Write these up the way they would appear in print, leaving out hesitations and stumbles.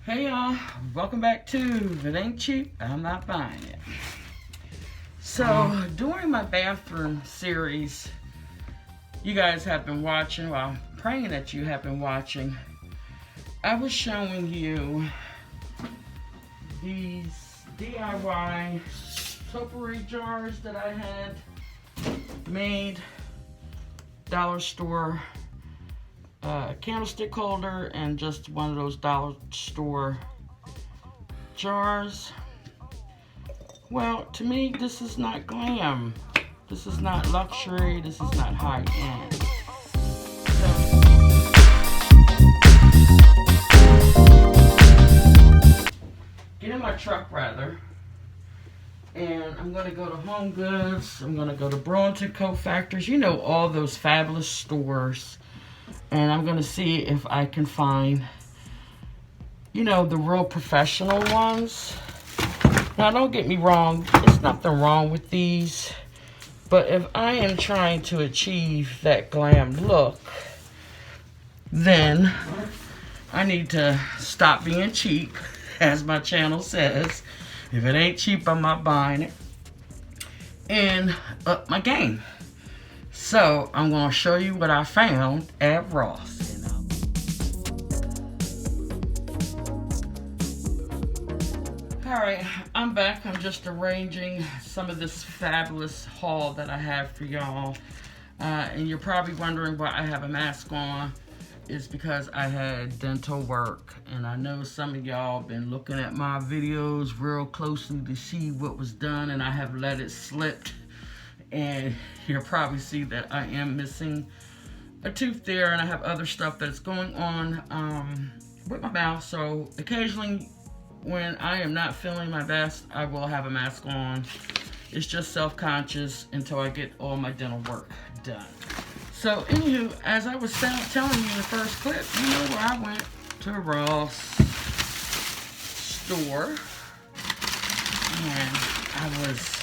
Hey y'all, welcome back to If It Ain't Cheap, I'm Not Buying It. So, during my bathroom series, you guys have been watching, well, I'm praying that you have been watching. I was showing you these DIY potpourri jars that I had made, dollar store candlestick holder, and just one of those dollar store jars. Well, to me, this is not glam. This is not luxury. This is not high end. So, get in my truck rather, and I'm gonna go to Home Goods. I'm gonna go to Burlington Co-Factors. You know, all those fabulous stores. And I'm going to see if I can find, you know, the real professional ones. Now, don't get me wrong. There's nothing wrong with these. But if I am trying to achieve that glam look, then I need to stop being cheap, as my channel says. If it ain't cheap, I'm not buying it. And up my game. So, I'm going to show you what I found at Ross. Alright, I'm back. I'm just arranging some of this fabulous haul that I have for y'all. And you're probably wondering why I have a mask on. It's because I had dental work. And I know some of y'all been looking at my videos real closely to see what was done. And I have let it slip. And you'll probably see that I am missing a tooth there, and I have other stuff that's going on with my mouth. So occasionally when I am not feeling my best, I will have a mask on. It's just self-conscious until I get all my dental work done. So anywho, as I was telling you in the first clip, you know where I went to a Ross store, and I was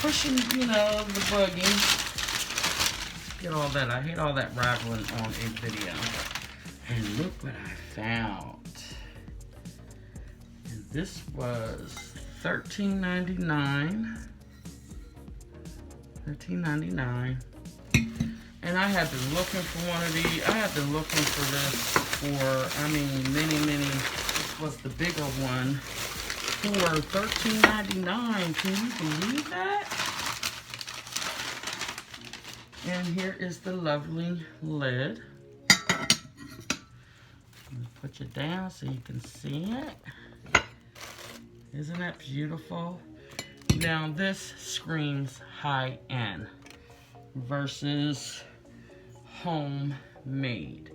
pushing, you know, the buggy. Get all that. I hate all that rattling on a video. And look what I found. And this was $13.99. $13.99. And I have been looking for one of these. I have been looking for this for, I mean, many. This was the bigger one. For $13.99. Can you believe that? And here is the lovely lid. Put it down so you can see it. Isn't that beautiful? Now this screams high end versus homemade.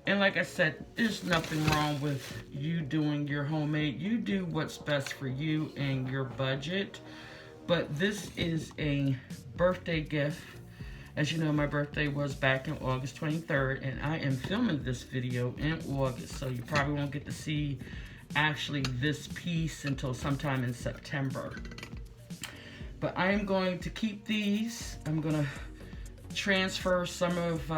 And like I said, there's nothing wrong with you doing your homemade. You do what's best for you and your budget. But this is a birthday gift. As you know, my birthday was back in August 23rd. And I am filming this video in August. So you probably won't get to see actually this piece until sometime in September. But I am going to keep these. I'm going to transfer some of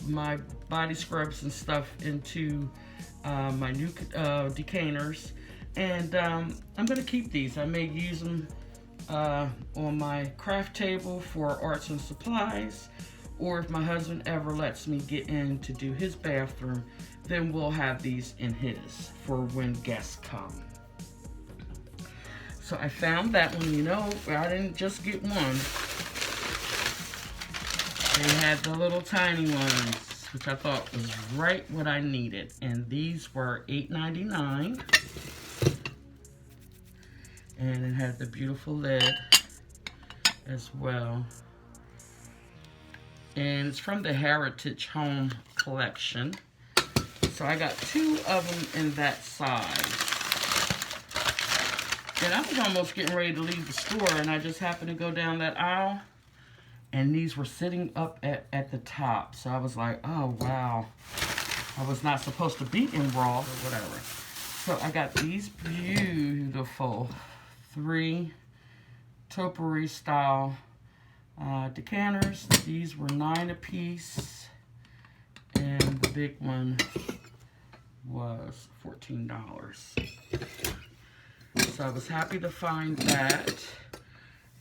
my body scrubs and stuff into my new decaners, and I'm going to keep these. I may use them on my craft table for arts and supplies, or if my husband ever lets me get in to do his bathroom, then we'll have these in his for when guests come. So I found that one. You know, I didn't just get one. They had the little tiny ones, which I thought was right what I needed. And these were $8.99. And it had the beautiful lid as well. And it's from the Heritage Home Collection. So I got 2 of them in that size. And I was almost getting ready to leave the store, and I just happened to go down that aisle. And these were sitting up at the top. So I was like, oh, wow. I was not supposed to be in Ross or whatever. So I got these beautiful 3 potpourri style decanters. These were $9 a piece. And the big one was $14. So I was happy to find that.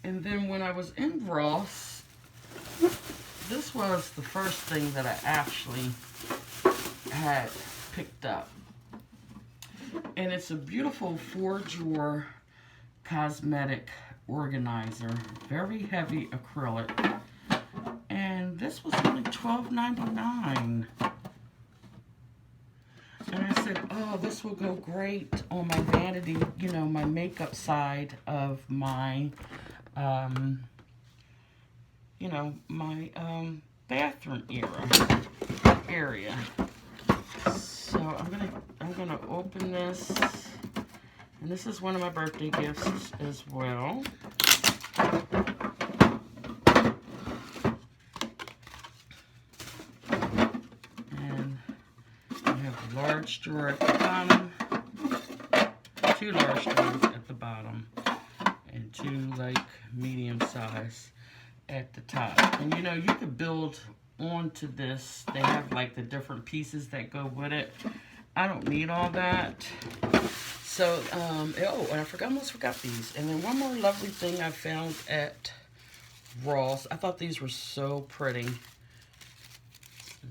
And then when I was in Ross, this was the first thing that I actually had picked up. And it's a beautiful 4-drawer cosmetic organizer, very heavy acrylic. And this was only $12.99. And I said, oh, this will go great on my vanity, you know, my makeup side of my, you know, my bathroom area. So I'm gonna open this, and this is one of my birthday gifts as well. And I have a large drawer at the bottom, 2 large drawers at the bottom, and 2 like medium size at the top. And you know, you could build onto this. They have like the different pieces that go with it. I don't need all that. So, oh, and I almost forgot these. And then one more lovely thing I found at Ross. I thought these were so pretty.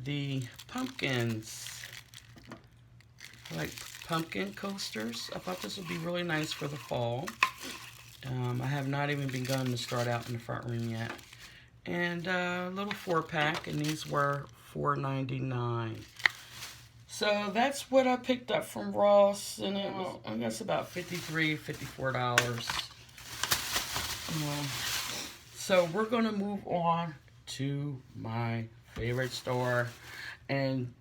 The pumpkins. I like pumpkin coasters. I thought this would be really nice for the fall. I have not even begun to start out in the front room yet. And a little 4-pack, and these were $4.99. So that's what I picked up from Ross, and it was, I guess, about $53, $54. So we're going to move on to my favorite store. And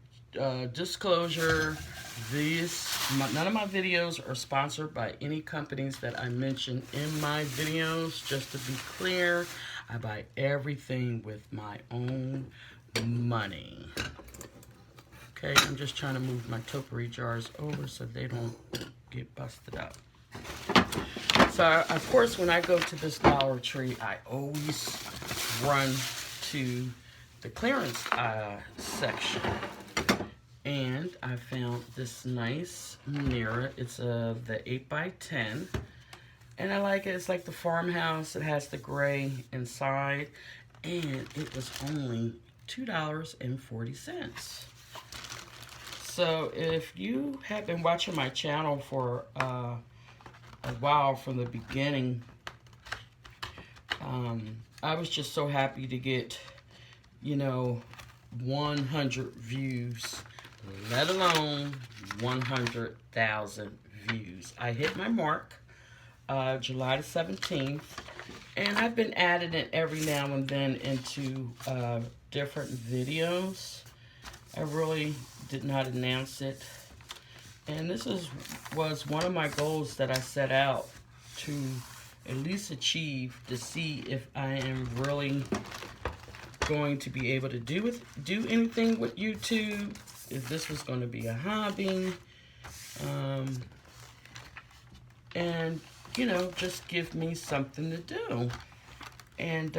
disclosure, none of my videos are sponsored by any companies that I mention in my videos. Just to be clear, I buy everything with my own money. Okay, I'm just trying to move my topiary jars over so they don't get busted up. So, of course, when I go to this Dollar Tree, I always run to the clearance section. And I found this nice mirror. It's the 8x10. And I like it. It's like the farmhouse. It has the gray inside. And it was only $2.40. So if you have been watching my channel for a while from the beginning, I was just so happy to get, you know, 100 views, let alone 100,000 views. I hit my mark July the 17th, and I've been adding it every now and then into different videos. I really did not announce it, and this was one of my goals that I set out to at least achieve, to see if I am really going to be able to do anything with YouTube, if this was going to be a hobby, and you know, just give me something to do. And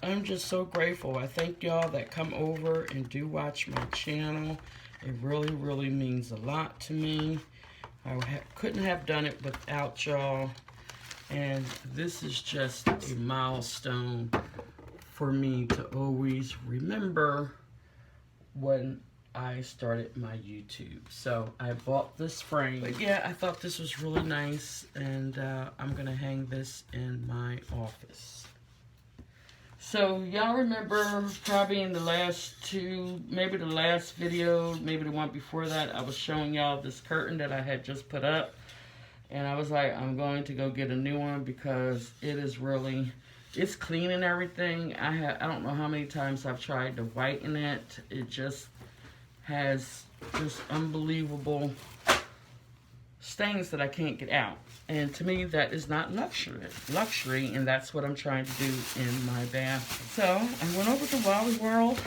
I'm just so grateful. I thank y'all that come over and do watch my channel. It really, really means a lot to me. I couldn't have done it without y'all. And this is just a milestone for me to always remember when I started my YouTube. So I bought this frame. But yeah, I thought this was really nice, and I'm gonna hang this in my office. So y'all remember probably in the last two, maybe the last video, maybe the one before that, I was showing y'all this curtain that I had just put up. And I was like, I'm going to go get a new one because it is really, it's clean and everything. I don't know how many times I've tried to whiten it. It just has just unbelievable stains that I can't get out. And to me, that is not luxury, and that's what I'm trying to do in my bathroom. So I went over to Wally World,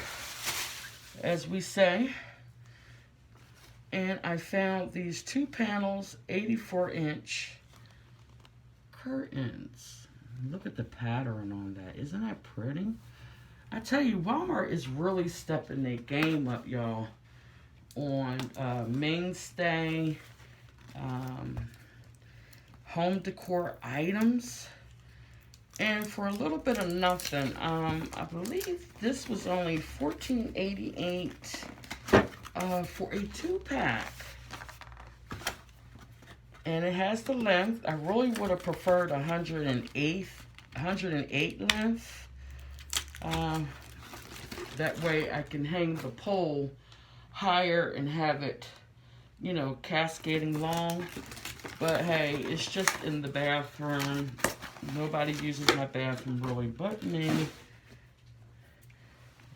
as we say, and I found these 2 panels, 84-inch curtains. Look at the pattern on that. Isn't that pretty? I tell you, Walmart is really stepping their game up, y'all. on mainstay home decor items. And for a little bit of nothing, I believe this was only $14.88 for a 2-pack. And it has the length. I really would have preferred 108 length. That way I can hang the pole higher and have it, you know, cascading long. But hey, it's just in the bathroom. Nobody uses my bathroom really but me.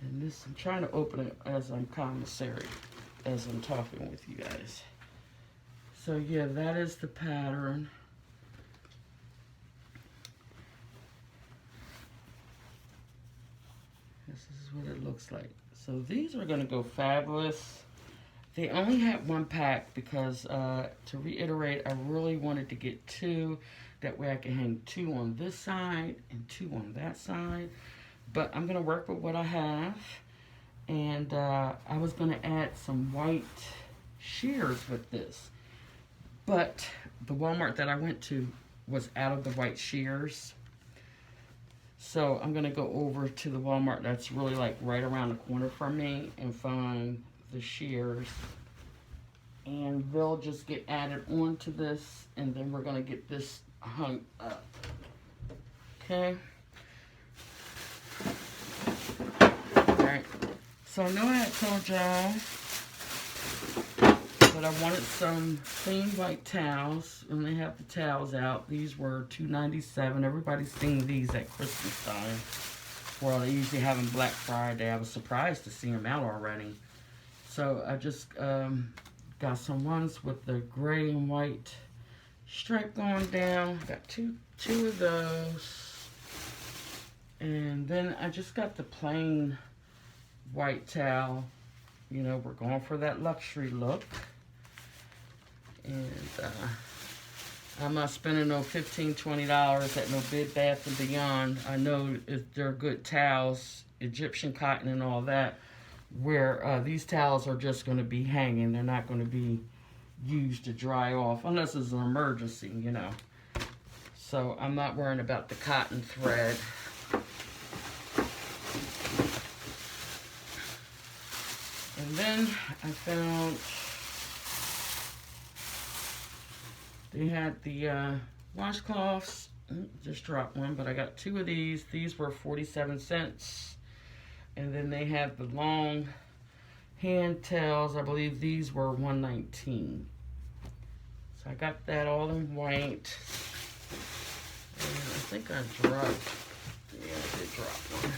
And this, I'm trying to open it as I'm commissary, as I'm talking with you guys. So yeah, that is the pattern. This is what it looks like. So these are gonna go fabulous. They only had 1 pack because, to reiterate, I really wanted to get 2. That way I can hang 2 on this side and 2 on that side. But I'm going to work with what I have. And I was going to add some white shears with this. But the Walmart that I went to was out of the white shears. So I'm going to go over to the Walmart that's really like right around the corner from me and find the shears. And they'll just get added onto this. And then we're going to get this hung up. Okay. Alright. So I know I had told y'all that I wanted some clean white towels. And they have the towels out. These were $2.97. Everybody's seen these at Christmas time. Well, they usually have them Black Friday. I was surprised to see them out already. So I just got some ones with the gray and white stripe going down. Got two of those. And then I just got the plain white towel. You know, we're going for that luxury look. And I'm not spending no $15, $20 at no Bed Bath & Beyond. I know they're good towels, Egyptian cotton and all that, where these towels are just going to be hanging. They're not going to be used to dry off unless it's an emergency, you know. So I'm not worrying about the cotton thread. And then I found they had the washcloths. Just dropped one, but I got 2 of these. These were 47 cents. And then they have the long hand towels. I believe these were $1.19. So I got that all in white. And I think I dropped, yeah, I did drop one.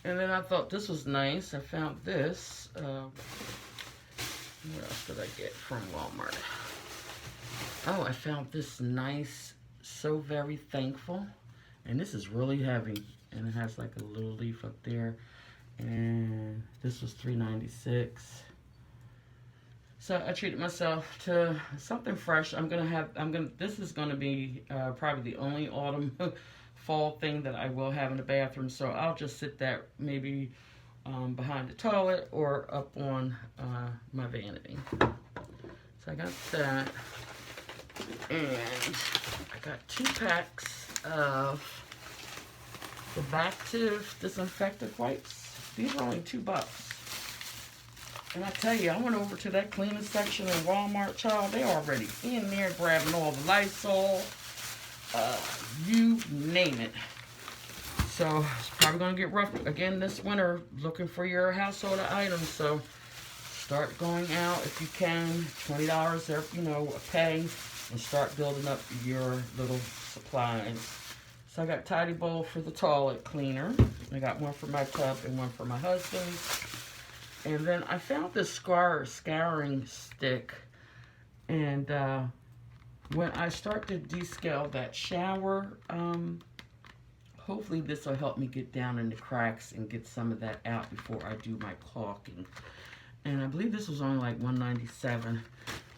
And then I thought this was nice. I found this. What else did I get from Walmart? Oh, I found this nice So Very Thankful. And this is really heavy. And it has like a little leaf up there. And this was $3.96. So I treated myself to something fresh. This is gonna be probably the only autumn fall thing that I will have in the bathroom. So I'll just sit that maybe behind the toilet or up on my vanity. So I got that. And I got 2 packs of the Active Disinfectant Wipes. These are only $2. And I tell you, I went over to that cleaning section in Walmart, child. They already in there grabbing all the Lysol, you name it. So it's probably gonna get rough again this winter looking for your household items. So start going out if you can, $20 there, you know, a pay, and start building up your little supplies. So I got Tidy Bowl for the toilet cleaner. I got one for my tub and one for my husband. And then I found this scouring stick. And when I start to descale that shower, hopefully this will help me get down in the cracks and get some of that out before I do my caulking. And I believe this was only like $1.97.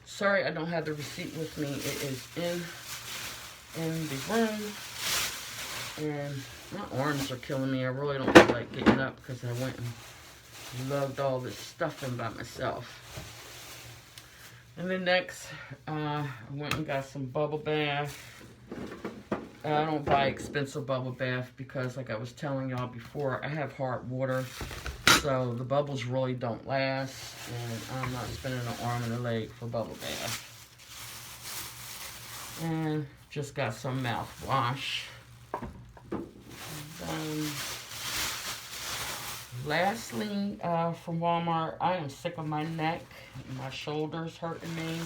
Sorry, I don't have the receipt with me. It is in the room. And my arms are killing me. I really don't feel like getting up because I went and lugged all this stuff in by myself. And then next, I went and got some bubble bath. I don't buy expensive bubble bath because, like I was telling y'all before, I have hard water, so the bubbles really don't last, and I'm not spending an arm and a leg for bubble bath. And just got some mouthwash. Lastly, from Walmart, I am sick of my neck. My shoulders hurting me.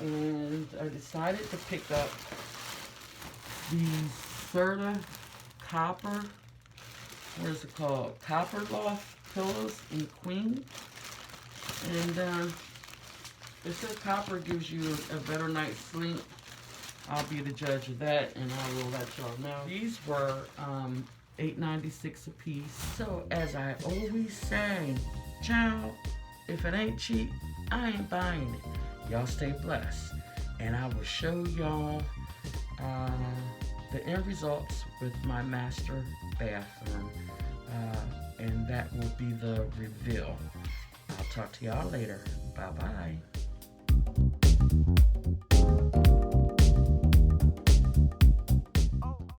And I decided to pick up these Serta Copper, what is it called? Copper Loft pillows in Queen. And it says copper gives you a better night's sleep. I'll be the judge of that, and I will let y'all know. These were $8.96 a piece. So as I always say, child, if it ain't cheap, I ain't buying it. Y'all stay blessed, and I will show y'all the end results with my master bathroom, and that will be the reveal. I'll talk to y'all later. Bye bye.